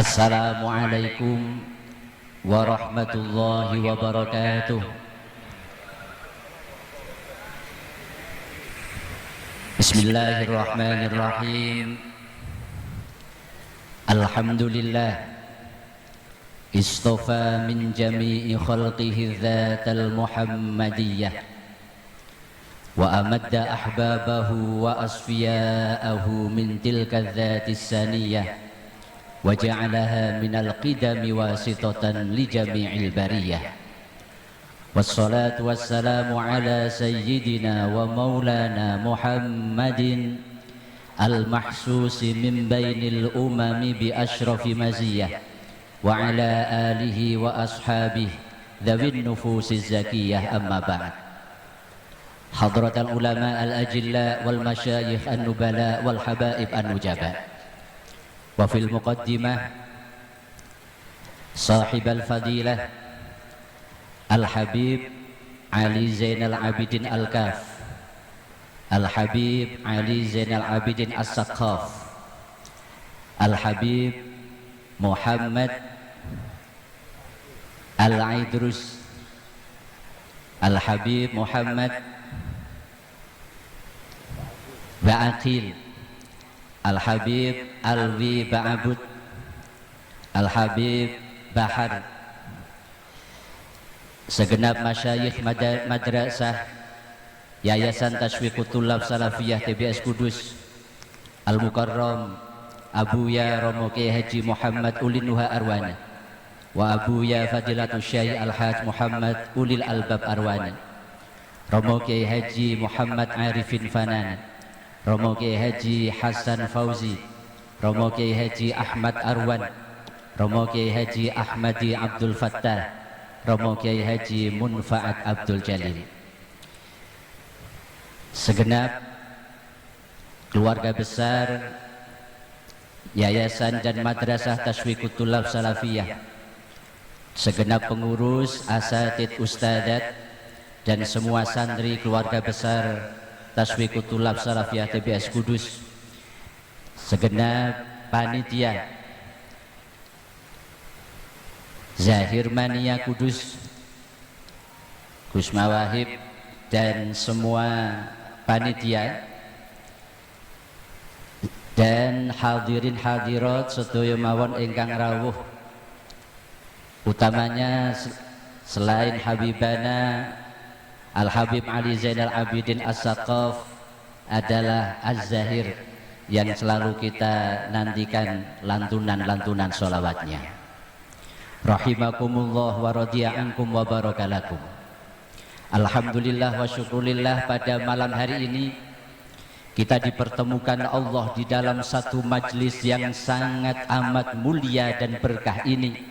Assalamualaikum warahmatullahi wabarakatuh. Bismillahirrahmanirrahim. Alhamdulillah istafa min jami'i khalqihi dzatal muhammadiyyah wa amadda ahbabahu wa asfiya'ahu min tilka dzatis saniyah wa ja'alaha minal qidami wasitatan li jami'il bariyah. Wassalatu wassalamu ala sayyidina wa maulana Muhammadin al-mahsusi min bainil umami bi ashrafi maziyah wa ala alihi wa ashabihi dhawin nufusi zakiyah, amma ba'd. Hadratal ulama al-ajilla wal masyayikh an-nubala wal habaib an-nujaba. Wa fil muqaddimah sahib al-fadilah Al-Habib Ali Zainal Abidin Al-Kaf, Al-Habib Ali Zainal Abidin As-Saqqaf, Al-Habib Muhammad Al-Aidrus, Al-Habib Muhammad Ba'aqil, Al-Habib Alwi Ba'abud, Al-Habib Bahar, segenap masyayikh madrasah Yayasan Tashwiqut Thullab Salafiyah TBS Kudus, Al-Mukarram Abuya Romo Kiai Haji Muhammad Ulin Nuha Arwani wa Abuya Fadilatul Syekh Al-Haj Muhammad Ulil Albab Arwani, Romo Kiai Haji Muhammad Arifin Fanan, Romo Kiai Haji Hasan Fauzi, Romo Kiai Haji Ahmad Arwan, Romo Kiai Haji Ahmadi Abdul Fattah, Romo Kiai Haji Munfaat Abdul Jalil, segenap keluarga besar Yayasan dan Madrasah Tashwiqut Thullab Salafiyah, segenap pengurus, asatid, ustadat, dan semua santri keluarga besar Tashwiqut Thullab Salafiyah TBS Kudus, segenap panitia Zahir Mania Kudus, Gus Mawahib, dan semua panitia dan hadirin hadirat sedaya mawon ingkang rawuh, utamanya selain Habibana Al-Habib Ali Zainal Abidin As-Saqqaf adalah Az-Zahir yang selalu kita nantikan lantunan-lantunan sholawatnya. Rahimakumullah wa radiya'ankum wa barakalakum. Alhamdulillah wa syukurillah, pada malam hari ini kita dipertemukan Allah di dalam satu majlis yang sangat amat mulia dan berkah ini.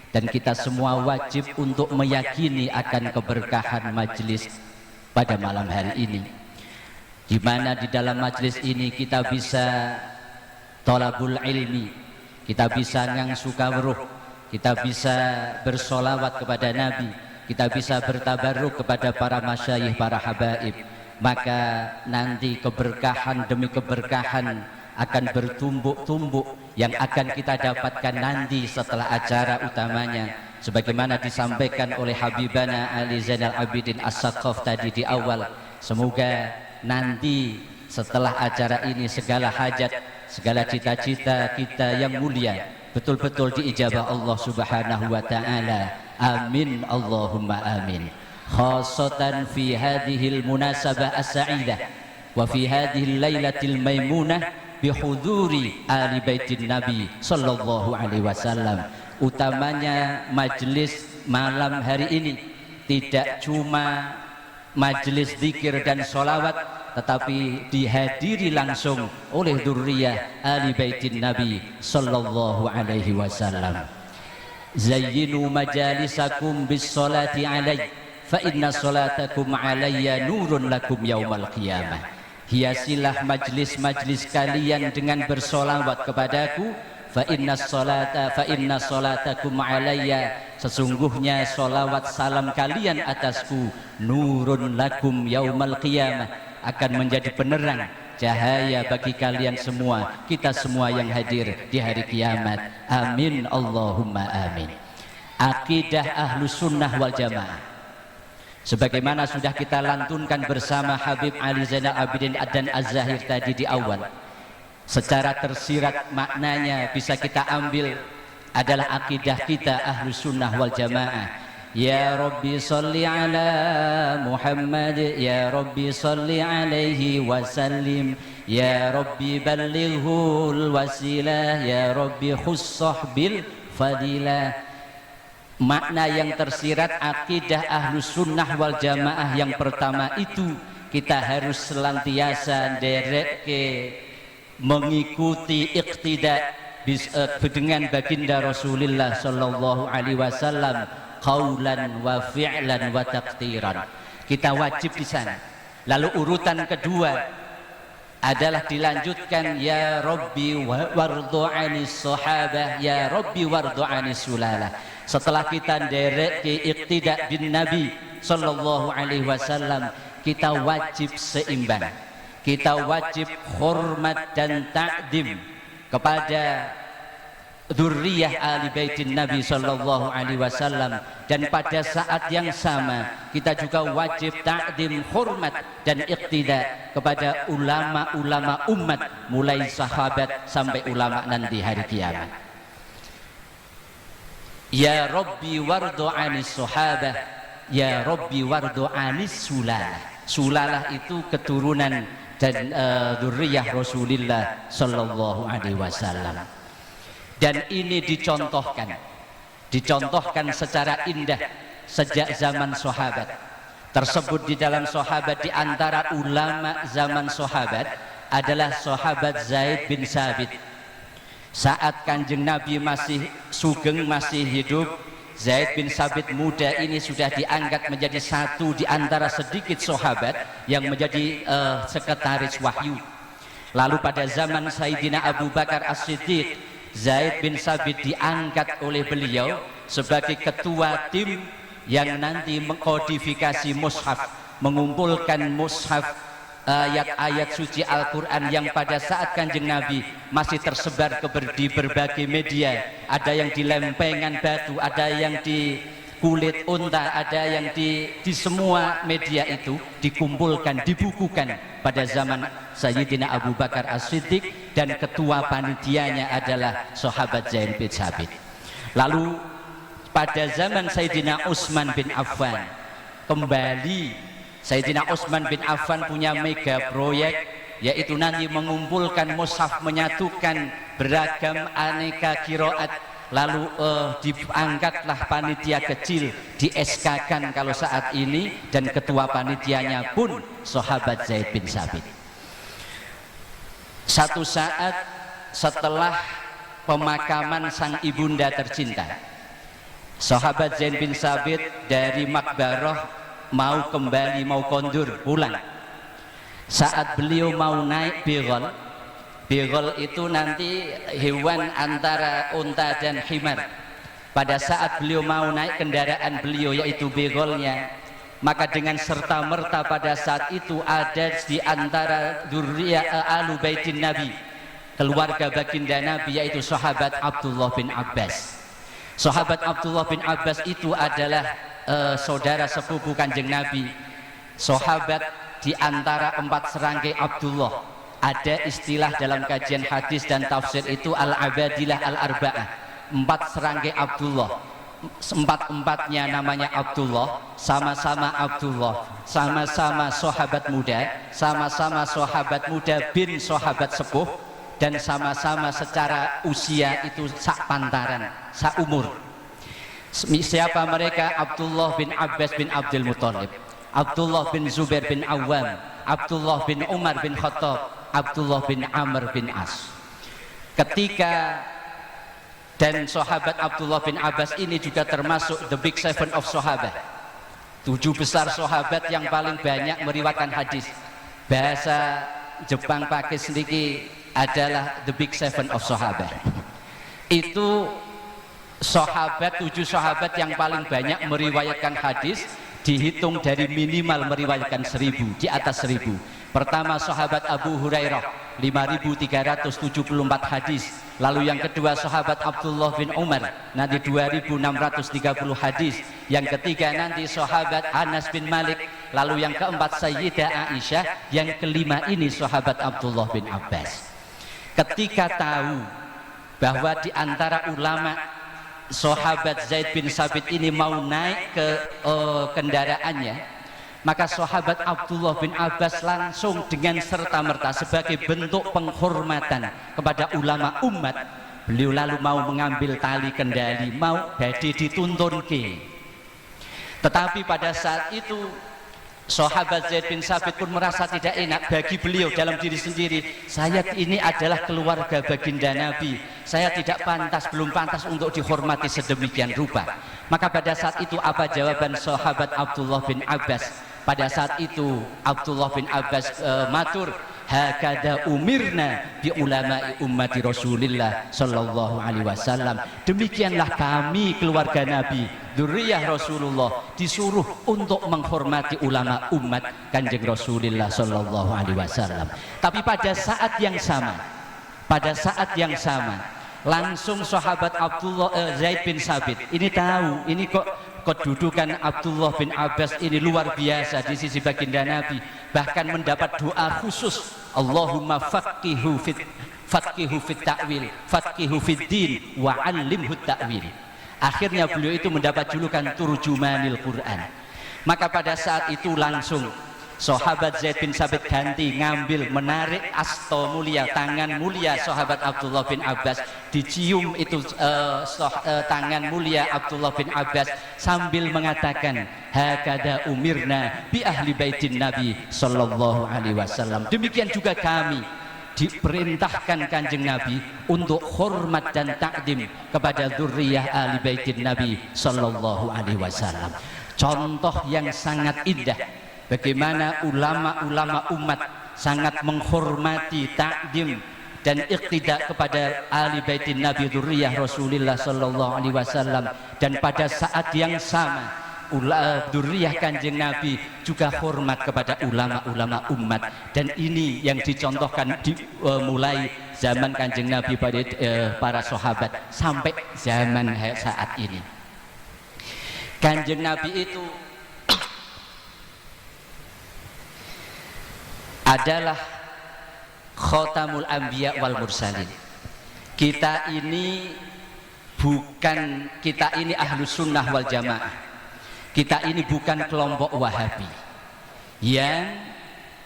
Dan kita semua wajib untuk meyakini akan keberkahan majlis pada malam hari ini, di mana di dalam majlis ini kita bisa thalabul ilmi, kita bisa ngangsukaweruh, kita bisa bersolawat kepada Nabi, kita bisa bertabarruk kepada para masyayikh, para habaib. Maka nanti keberkahan demi keberkahan akan bertumbuk-tumbuk yang akan kita dapatkan nanti setelah acara utamanya, sebagaimana disampaikan oleh Habibana Ali Zainal Abidin As-Saqqaf tadi di awal. Semoga nanti setelah acara ini segala hajat, segala cita-cita kita yang mulia betul-betul diijabah Allah Subhanahu wa ta'ala. Amin Allahumma amin. Khasatan fi hadhil munasabah as-sa'idah wa fi hadhil lailatil maimunah bihuduri ahli baitin Nabi sallallahu alaihi wasallam. Utamanya majlis malam hari ini tidak cuma majlis zikir dan sholawat, tetapi dihadiri langsung oleh dzurriyyah ahli baitin Nabi sallallahu alaihi wasallam. Zayyinu majalisakum bis salati alaihi fa inna salatakum alayya nurun lakum yaumal qiyamah. Hiasilah majlis-majlis kalian dengan bersolawat kepadaku. Fa inna salatakum alayya, sesungguhnya solawat salam kalian atasku nurun lakum yaumal qiyamah, akan menjadi penerang, cahaya bagi kalian semua, kita semua yang hadir di hari kiamat. Amin Allahumma amin. Akidah Ahlus Sunnah wal Jamaah, sebagaimana sudah kita lantunkan bersama Habib Ali Zainal Abidin dan Az-Zahir tadi di awal, secara tersirat maknanya bisa kita ambil adalah akidah kita Ahlus Sunnah wal Jamaah. Ya Rabbi salli ala Muhammad, Ya Rabbi salli alaihi wasallim, Ya Rabbi ballighul wasilah, Ya Rabbi khussah bil fadilah. Makna yang tersirat akidah Ahlus Sunnah wal Jamaah yang pertama itu, kita harus selantiasa mengikuti iqtida dengan baginda Rasulullah sallallahu alaihi wasallam, qaulan wa fi'lan wa taqtiran. Kita wajib di sana. Lalu urutan kedua adalah dilanjutkan, ya Rabbi wardu anis sahabah, ya Rabbi wardu anis sulalah. Setelah kita derek ke iqtida bin Nabi sallallahu alaihi wasallam, kita wajib seimbang. Kita wajib hormat dan takdim kepada dzurriyyah ahli baitin Nabi sallallahu alaihi wasallam, dan pada saat yang sama kita juga wajib takdim, hormat dan iqtida kepada ulama-ulama umat, mulai sahabat sampai ulama nanti hari kiamat. Ya Rabbi wardu anis sahabah, ya Rabbi wardu anis sulalah. Sulalah itu keturunan dan dzurriyyah Rasulullah sallallahu alaihi wasallam. Dan ini dicontohkan secara indah sejak zaman sahabat. Tersebut di dalam sahabat, di antara ulama zaman sahabat adalah sahabat Zaid bin Sabit. Saat Kanjeng Nabi masih sugeng, masih hidup, Zaid bin Sabit muda ini sudah diangkat menjadi satu di antara sedikit sahabat yang menjadi sekretaris wahyu. Lalu pada zaman Sayyidina Abu Bakar As-Siddiq, Zaid bin Sabit diangkat oleh beliau sebagai ketua tim yang nanti mengkodifikasi mushaf, mengumpulkan mushaf ayat-ayat suci Al-Quran yang pada saat Kanjeng Nabi masih tersebar di berbagai media. Ada yang di lempengan batu, ada yang di kulit unta, ada yang di semua media itu dikumpulkan, dibukukan pada zaman Sayyidina Abu Bakar As-Siddiq, dan ketua panitianya adalah sahabat Zaid bin Sabit. Lalu pada zaman Sayyidina Utsman bin Affan, kembali Sayyidina Utsman bin Affan punya mega proyek, yaitu nanti mengumpulkan mushaf, menyatukan beragam aneka qiraat. Lalu diangkatlah panitia kecil, di SK-kan kalau saat ini, dan ketua panitianya pun sahabat Zaid bin Sabit. Satu saat setelah pemakaman sang ibunda tercinta, sahabat Zaid bin Sabit dari Makbarah mau kembali, mau kondur pulang. Saat beliau mau naik Bighal, Bighal itu nanti hewan antara unta dan himar. Pada saat beliau mau naik kendaraan beliau, yaitu Bighalnya, maka dengan serta-merta pada saat itu ada di antara dzurriyyah ahlu baitin Nabi, keluarga baginda Nabi, yaitu sahabat Abdullah bin Abbas. Sahabat Abdullah bin Abbas itu adalah saudara sepupu Kanjeng Nabi. Sahabat di antara 4 serangkai Abdullah. Ada istilah dalam kajian hadis dan tafsir itu al-abadilah al-arba'ah, 4 serangkai Abdullah. 4-empatnya namanya Abdullah, sama-sama Abdullah, sama-sama sahabat muda, sama-sama sahabat muda bin sahabat sepuh, dan sama-sama secara usia itu sak pantaran, sak umur. Siapa mereka? Abdullah bin Abbas bin Abdul Muthalib, Abdullah bin Zubair bin Awam, Abdullah bin Umar bin Khattab, Abdullah bin Amr bin As. Ketika dan sahabat Abdullah bin Abbas ini juga termasuk the big seven of sahabat, 7 besar sahabat yang paling banyak meriwayatkan hadis. Bahasa Jepang pakai sedikit adalah the big seven of sahabat. Itu sahabat, 7 sahabat yang paling banyak meriwayatkan hadis. dihitung dari minimal meriwayatkan 1000, di atas 1000. Pertama sahabat Abu Hurairah 5374 hadis. Lalu yang kedua sahabat Abdullah bin Umar nanti 2630 hadis. Yang ketiga nanti sahabat Anas bin Malik. Lalu yang keempat Sayyidah Aisyah. Yang kelima ini sahabat Abdullah bin Abbas. Ketika tahu bahwa di antara ulama sahabat Zaid bin Sabit ini mau naik ke kendaraannya, maka sahabat Abdullah bin Abbas langsung dengan serta-merta sebagai bentuk penghormatan kepada ulama umat, beliau lalu mau mengambil tali kendali, mau badhe dituntun ke. Tetapi pada saat itu sahabat Zaid bin Sabit pun merasa tidak enak bagi beliau dalam diri sendiri. Saya ini adalah keluarga baginda Nabi, saya tidak pantas, belum pantas untuk dihormati sedemikian rupa. Maka pada saat itu apa jawaban sahabat Abdullah bin Abbas? Pada saat itu Abdullah bin Abbas matur, hakada umirna bi ulama'i ummati Rasulillah sallallahu alaihi wasallam. Demikianlah kami keluarga Nabi, dzurriyyah Rasulullah, disuruh untuk menghormati ulama umat Kanjeng Rasulullah sallallahu alaihi wasallam. Tapi pada saat yang sama, langsung sahabat Abdullah Zaid bin Sabit ini tahu, ini kok kedudukan Abdullah bin Abbas ini luar biasa di sisi baginda Nabi, bahkan mendapat doa khusus, Allahumma faqihu fit ta'wil, faqihu fit din wa 'allimhu ta'wil. Akhirnya beliau itu mendapat julukan turjumanil Quran. Maka pada saat itu langsung sahabat Zaid bin Sabit ganti, ngambil, menarik asto mulia, tangan mulia sahabat Abdullah bin Abbas, dicium itu tangan mulia Abdullah bin Abbas sambil mengatakan, hakada umirna bi ahli baitin Nabi sallallahu alaihi wasallam. Demikian juga kami diperintahkan Kanjeng Nabi untuk hormat dan takdim kepada dzurriyyah ahli baitin Nabi sallallahu alaihi wasallam. Contoh yang sangat indah bagaimana ulama-ulama umat sangat menghormati, takdim dan iqtida kepada ahli baitin Nabi dzurriyyah Rasulullah sallallahu alaihi wasallam. Dan pada saat yang sama dzurriyyah Kanjeng Nabi juga hormat kepada ulama-ulama umat. Dan ini yang dicontohkan mulai zaman Kanjeng Nabi pada para sahabat sampai zaman saat ini. Kanjeng Nabi itu adalah khotamul anbiya wal mursalin. Kita ini ahlus sunnah wal jamaah. Kita ini bukan kelompok wahabi yang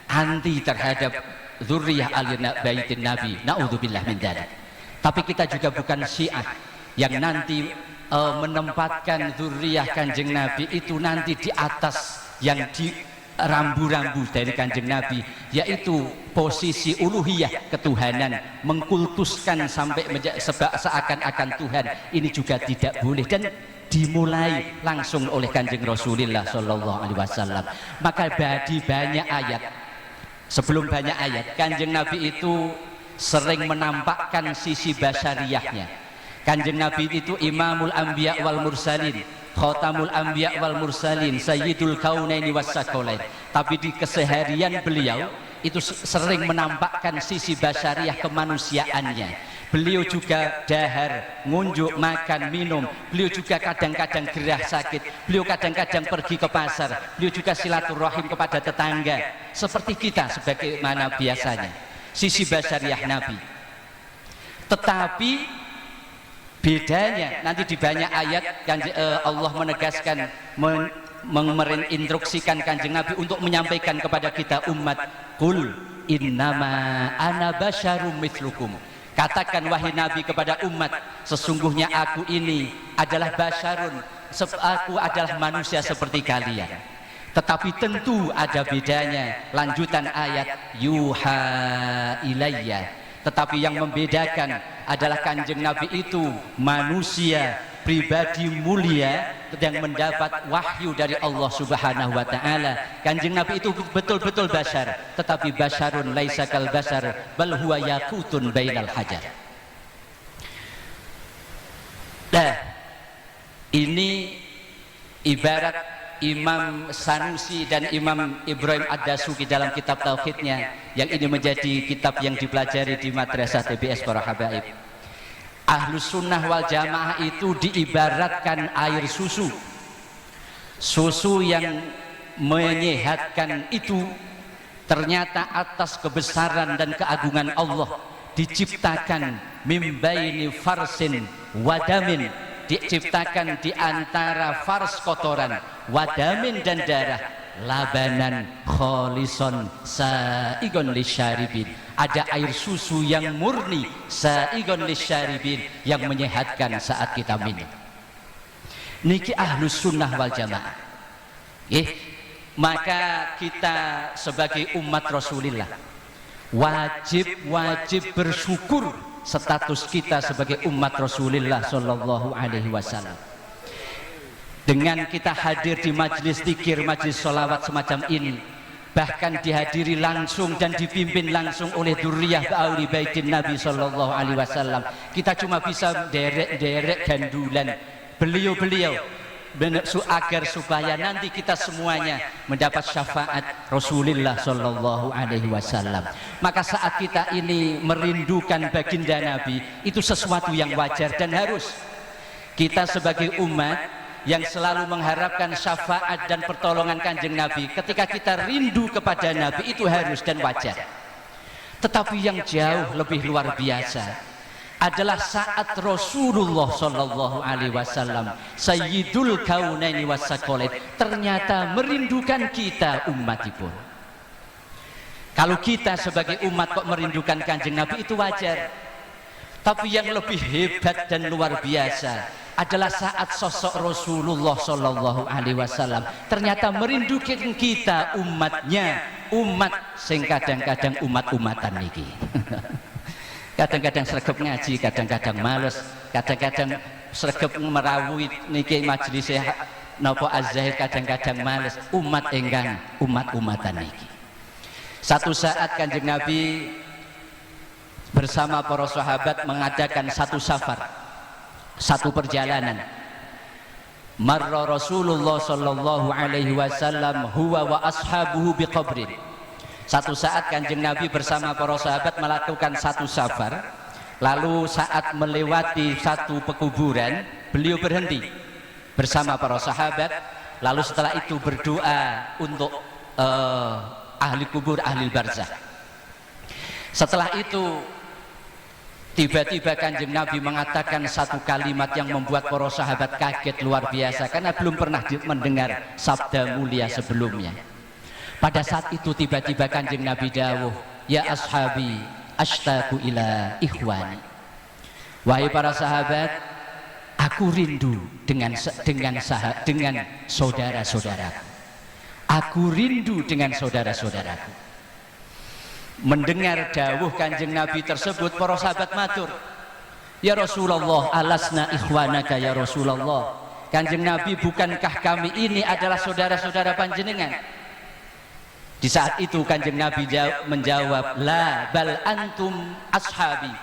anti terhadap dzurriyyah ahli baitin Nabi, naudzubillah min dzalik. Tapi kita juga bukan syiah yang nanti menempatkan dzurriyyah Kanjeng Nabi itu nanti di atas yang di rambu-rambu dari Kanjeng Nabi, yaitu posisi uluhiyah, ketuhanan, mengkultuskan sampai seakan-akan Tuhan. Ini juga tidak boleh dan dimulai langsung oleh Kanjeng Rasulullah sallallahu alaihi wasallam. Maka di banyak ayat, sebelum banyak ayat, Kanjeng Nabi itu sering menampakkan sisi basyariyahnya. Kanjeng Nabi itu imamul anbiya wal mursalin, khotamul anbiya wal mursalin, sayyidul kaunaini wassaqalain. Tapi di keseharian beliau itu sering menampakkan sisi basyariah, kemanusiaannya. Beliau juga dahar, ngunjuk, makan, minum. Beliau juga kadang-kadang gerah sakit. Beliau kadang-kadang pergi ke pasar. Beliau juga silaturahim kepada tetangga, seperti kita sebagaimana biasanya. Sisi basyariah Nabi. Tetapi bedanya nanti di banyak ayat Allah menegaskan, merinstruksikan Kanjeng Nabi untuk menyampaikan kepada kita umat, qul innama ana basyarum mitslukum. Katakan wahai Nabi kepada umat, sesungguhnya aku ini adalah basyarun, aku adalah manusia seperti kalian. Tetapi tentu ada bedanya. Lanjutan ayat, yuha ilayya. Tetapi yang membedakan adalah Kanjeng Nabi itu manusia pribadi mulia yang mendapat wahyu dari Allah Subhanahu wa taala. Kanjeng Nabi itu betul-betul basyar, tetapi basyarun laisa kal basyar bal huwa yaqutun bainal hajar. Nah, ini ibarat Imam Sanusi dan Imam Ibrahim Ad-Dasuki dalam kitab Tauhidnya, yang ini menjadi kitab yang dipelajari di madrasah TBS para habaib. Ahlus sunnah wal jamaah itu diibaratkan air susu. Susu yang menyehatkan itu ternyata atas kebesaran dan keagungan Allah diciptakan mimbaini farsin wadamin, diciptakan di antara fars kotoran, wadamin dan darah, labanan kholison saigon lisyaribin, ada air susu yang murni saigon lisyaribin yang menyehatkan saat kita minum. Niki ahlus sunnah wal jamaah. Maka kita sebagai umat Rasulullah wajib bersyukur status kita sebagai umat Rasulullah Shallallahu Alaihi Wasallam. Dengan kita hadir di majlis zikir, majlis sholawat semacam ini, bahkan dihadiri langsung dan dipimpin langsung oleh dzurriyyah ahli baitin Nabi Shallallahu Alaihi Wasallam, kita cuma bisa derek gandulan beliau-beliau agar supaya nanti kita semuanya mendapat syafaat Rasulullah Shallallahu Alaihi Wasallam. Maka saat kita ini merindukan baginda Nabi, itu sesuatu yang wajar dan harus. Kita sebagai umat yang selalu mengharapkan syafaat dan pertolongan kanjeng Nabi, ketika kita rindu kepada Nabi, itu harus dan wajar. Tetapi yang jauh lebih luar biasa adalah saat Rasulullah Shallallahu Alaihi Wasallam, Sayyidul Kaunaini Wassaqalain, ternyata merindukan kita umatipun. Kalau kita sebagai umat kok merindukan kanjeng Nabi, itu wajar. Tapi yang lebih hebat dan luar biasa adalah saat sosok Rasulullah Shallallahu Alaihi Wasallam ternyata merindukan kita umatnya, umat sing kadang-kadang umat-umatan niki. Kadang-kadang sregep ngaji, kadang-kadang males, kadang-kadang sregep merawui niki majelis napa az-zahir, kadang-kadang males. Umat enggang umat-umatan niki. Satu saat kanjeng Nabi bersama para sahabat mengadakan satu safar, satu perjalanan. Marra Rasulullah Shallallahu Alaihi Wasallam huwa wa ashabuhu biqabrin. Satu saat kanjeng Nabi bersama para sahabat melakukan satu safar, lalu saat melewati satu pekuburan, beliau berhenti bersama para sahabat, lalu setelah itu berdoa untuk ahli kubur, ahli barzakh. Setelah itu tiba-tiba kanjeng Nabi mengatakan satu kalimat yang membuat para sahabat kaget luar biasa, karena belum pernah mendengar sabda mulia sebelumnya. Pada saat itu tiba-tiba kanjeng Nabi dawuh, ya ashabi ashtaqu ila ikhwani. Wahai para sahabat, aku rindu dengan saudara-saudaraku. Aku rindu dengan saudara-saudaraku. Mendengar dawuh kanjeng Nabi tersebut, para sahabat matur, ya Rasulullah, alasna ikhwanaka ya Rasulullah. Kanjeng Nabi, bukankah kami ini adalah saudara-saudara panjenengan? Di saat itu kanjeng Nabi menjawab, la bal antum ashabi.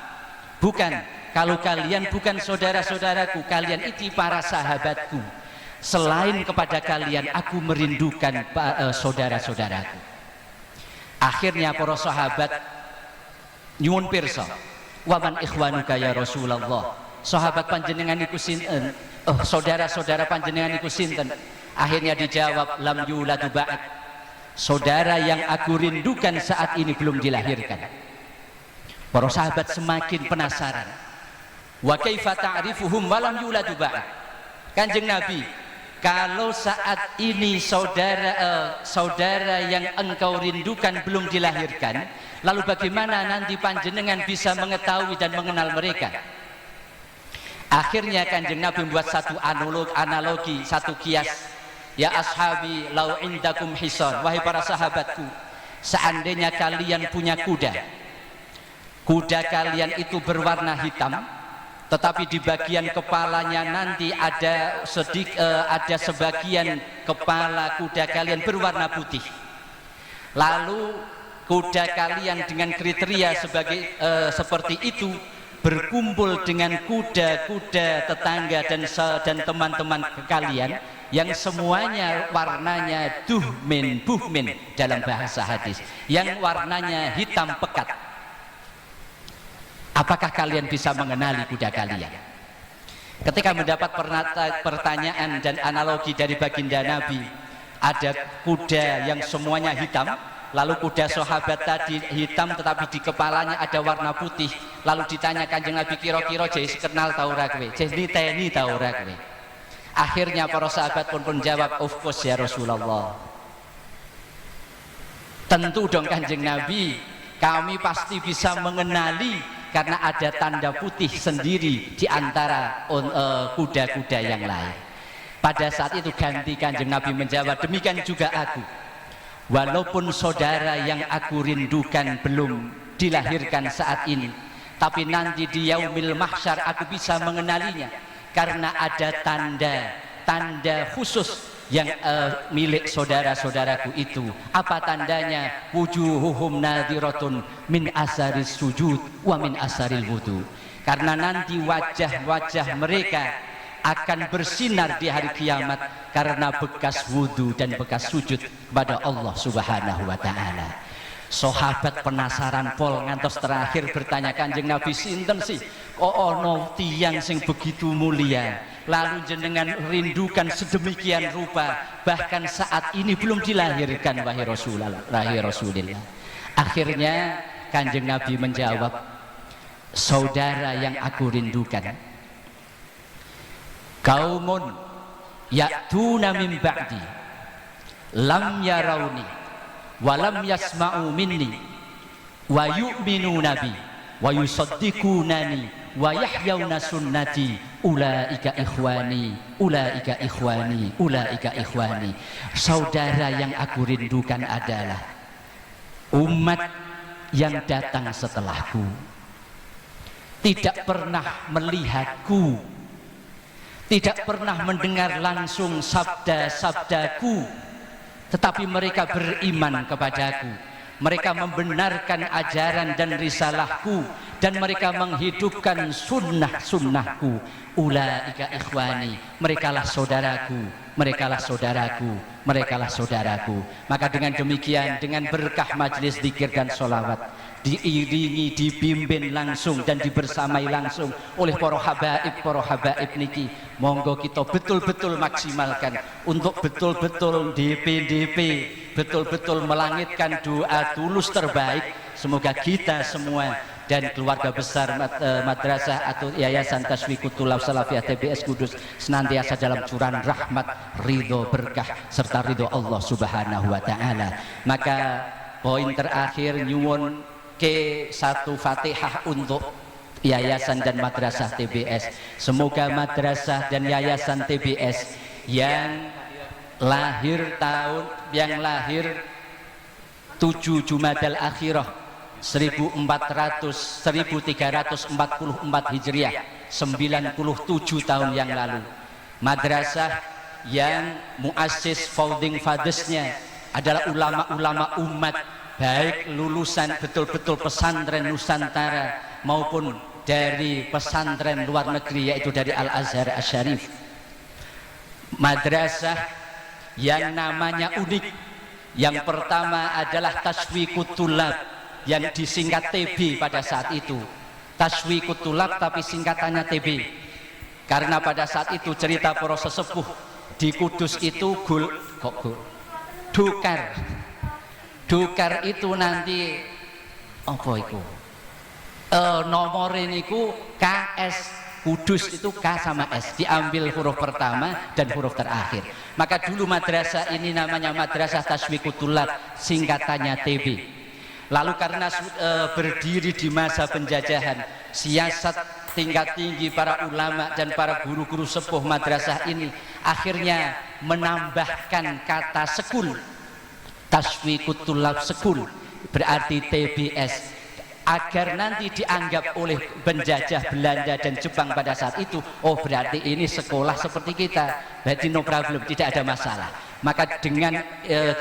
Bukan, kalau kalian bukan saudara-saudaraku, kalian itu para sahabatku. Selain kepada kalian, aku merindukan saudara-saudaraku. Akhirnya para sahabat nyuwun pirsa, waman ikhwanuka ya Rasulullah. Sahabat panjenengan iku sinten? Saudara-saudara panjenengan iku sinten? Akhirnya dijawab, lam yuladu ba'd. Saudara yang aku rindukan saat ini belum dilahirkan. Para sahabat semakin penasaran. Wa kaifa ta'rifuhum wa lam yuladu ba'd. Kanjeng Nabi, kalau saat ini saudara yang engkau rindukan belum dilahirkan, lalu bagaimana nanti panjenengan bisa mengetahui dan mengenal mereka? Akhirnya kanjeng Nabi membuat satu analogi, satu kias. Ya ashabi lau indakum hisan, wahai para sahabatku, seandainya kalian punya kuda, kuda kalian itu berwarna hitam, tetapi di bagian kepalanya nanti ada sebagian kepala kuda kalian berwarna putih. Lalu kuda kalian dengan kriteria seperti itu berkumpul dengan kuda-kuda tetangga dan teman-teman kalian, yang semuanya warnanya duhmin buhmin dalam bahasa hadis, yang warnanya hitam pekat. Apakah kalian bisa mengenali kuda kalian? Ketika mendapat pertanyaan dan analogi dari baginda Nabi, ada kuda yang semuanya hitam, lalu kuda sahabat tadi hitam tetapi di kepalanya ada warna putih, lalu ditanya Kanjeng Nabi, kira-kira jadi kenal tau ora kowe, jadi teni tau ora kowe? Akhirnya para sahabat pun menjawab, of course ya Rasulullah, tentu dong Kanjeng Nabi, kami pasti bisa mengenali karena ada tanda putih sendiri di antara kuda-kuda yang lain. Pada saat itu ganti Kanjeng Nabi menjawab, demikian juga aku, walaupun saudara yang aku rindukan belum dilahirkan saat ini, tapi nanti di yaumil mahsyar aku bisa mengenalinya karena ada tanda khusus yang milik saudara-saudaraku itu. Apa tandanya? Wujuhuhum nadhiratun min asaris sujud wa min asaril wudu. Karena nanti wajah-wajah mereka akan bersinar di hari kiamat karena bekas wudu dan bekas sujud kepada Allah Subhanahu wa taala. Sahabat penasaran pol ngantos terakhir bertanya, Kanjeng Nabi, sinten sih kok ono tiyang sing begitu mulia lalu jenengan rindukan sedemikian rupa bahkan saat ini belum dilahirkan wahai Rasulullah. Akhirnya Kanjeng Nabi menjawab, saudara yang aku rindukan kaumun ya'tuna min ba'di lam yarawni walam yasma'u minni wa yu'minuna bi wa yusaddiqunani wa yahyawna sunnati ulaika ikhwani ulaika ikhwani ulaika ikhwani. Saudara yang aku rindukan adalah umat yang datang setelahku, tidak pernah melihatku, tidak pernah mendengar langsung sabda-sabdaku, tetapi mereka beriman kepadaku, mereka membenarkan ajaran dan risalahku, dan mereka menghidupkan sunnah-sunnahku. Ulaika ikhwani, merekalah saudaraku, merekalah saudaraku, merekalah saudaraku. Maka dengan demikian, dengan berkah majlis zikir dan sholawat, diiringi, dibimbing langsung dan dibersamai langsung oleh para habaib niki, monggo kita betul-betul maksimalkan untuk betul-betul DP betul-betul melangitkan doa tulus terbaik. Semoga kita semua dan keluarga besar madrasah atau yayasan Tasfiqut Thulab Salafiyah TBS Kudus senantiasa dalam curahan rahmat, ridho, berkah serta ridho Allah Subhanahu wa taala. Maka poin terakhir nyuwun ke satu Fatihah untuk yayasan dan madrasah TBS. Semoga madrasah dan yayasan TBS yang lahir 7 Jumadal Akhirah 1344 Hijriah, 97 tahun yang lalu, madrasah yang muassis founding fathersnya adalah ulama-ulama umat, baik lulusan betul-betul pesantren Nusantara maupun dari pesantren luar negeri, yaitu dari Al-Azhar Asy-Syarif. Madrasah yang namanya unik. Yang pertama adalah Tasfiqut Thulab yang disingkat TB pada saat itu. Tasfiqut Thulab tapi singkatannya TB. Karena pada saat itu cerita para sesepuh di Kudus itu Dokar itu nanti apa itu? Nomor ini KS. Kudus itu K sama S, diambil huruf pertama dan huruf terakhir. Maka dulu madrasah ini namanya Madrasah Tasfiqut Thulab, singkatannya TB. Lalu karena berdiri di masa penjajahan, siasat tingkat tinggi para ulama dan para guru-guru sepuh madrasah ini akhirnya menambahkan kata sekul. Tasfiqut Thulab sekul berarti TBS, agar nanti dianggap oleh penjajah Belanda dan Jepang pada saat itu, oh berarti ini sekolah seperti kita, berarti no problem, tidak ada masalah. Maka dengan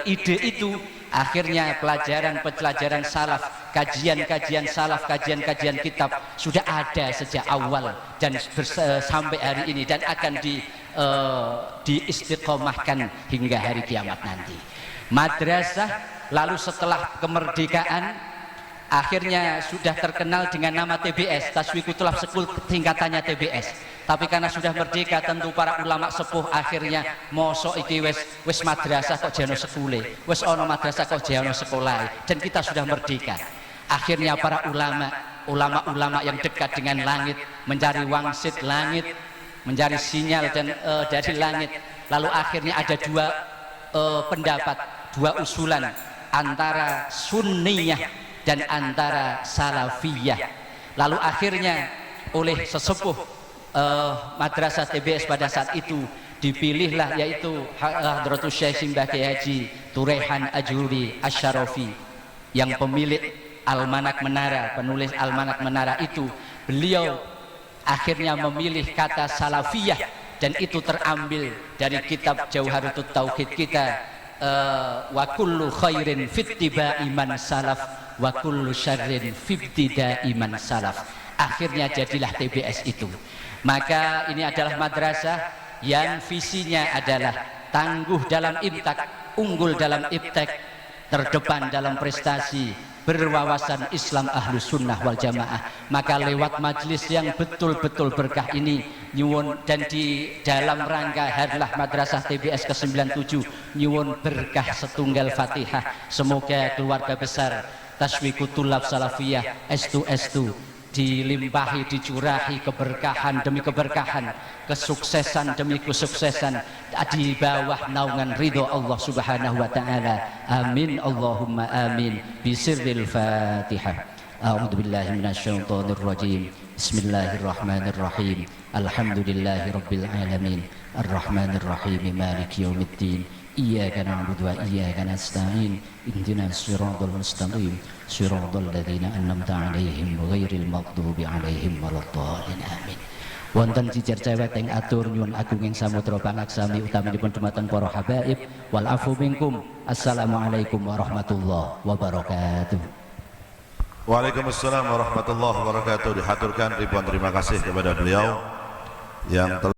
ide itu akhirnya pelajaran salaf, kajian salaf, kajian kitab sudah ada sejak awal dan sampai hari ini, dan akan diistiqomahkan hingga hari kiamat nanti. Madrasah lalu setelah kemerdekaan akhirnya sudah terkenal dengan nama TBS, Taswiqut Thulab School, tingkatannya TBS. Tapi karena sudah merdeka tentu para ulama sepuh akhirnya mosok iki wis madrasah kok jano sekule, wis ono madrasah kok jano sekolah, dan kita sudah merdeka. Akhirnya para ulama yang dekat dengan langit mencari wangsit langit, mencari sinyal dan dari langit. Lalu akhirnya ada dua pendapat, dua usulan antara sunniyah dan antara salafiyah. Lalu akhirnya oleh sesepuh madrasah TBS pada saat itu dipilihlah, yaitu Hadratus Syekh Simbah Kiai Haji Turehan Ajuri Asyarafi yang pemilik Almanak Menara, penulis Almanak Menara itu. Beliau akhirnya memilih kata salafiyah, dan itu terambil dari kitab Jauharatut Tauhid kita, wa kullu khairin fittiba'i man salaf wa kullu syarrin fibtida'i man salaf. Akhirnya jadilah TBS itu. Maka ini adalah madrasah yang visinya adalah tangguh dalam imtak, unggul dalam iptek, terdepan dalam prestasi, berwawasan Islam Ahlus Sunnah wal Jamaah. Maka lewat majelis yang betul-betul berkah ini nyuwun, dan di dalam rangka Harlah Madrasah TBS ke-97 nyuwun berkah setunggal Fatihah. Semoga keluarga besar Taswiqut Thulab Salafiyah estu dilimpahi, dicurahi keberkahan demi keberkahan, kesuksesan demi kesuksesan di bawah naungan ridho Allah Subhanahu wa taala. Amin Allahumma amin. Bisirril Fatihah. A'udzubillahi minasyaitonir rajim. Bismillahirrahmanirrahim. Alhamdulillahirabbil alamin. Arrahmanir rahim. Maliki yaumiddin. Iyyaka na'budu wa iyyaka nasta'in. Ihdinas siratal mustaqim. Siratal ladzina an'amta 'alaihim ghairil maghdubi 'alaihim waladdallin. Amin. Wonten cicer cewek yang atur nyuwun agung ing samudra pangaksami utaminipun dumateng para habaib wal afu minkum. Assalamualaikum warahmatullahi wabarakatuh. Waalaikumsalam warahmatullahi wabarakatuh. Dihaturkan ribuan terima kasih kepada beliau yang telah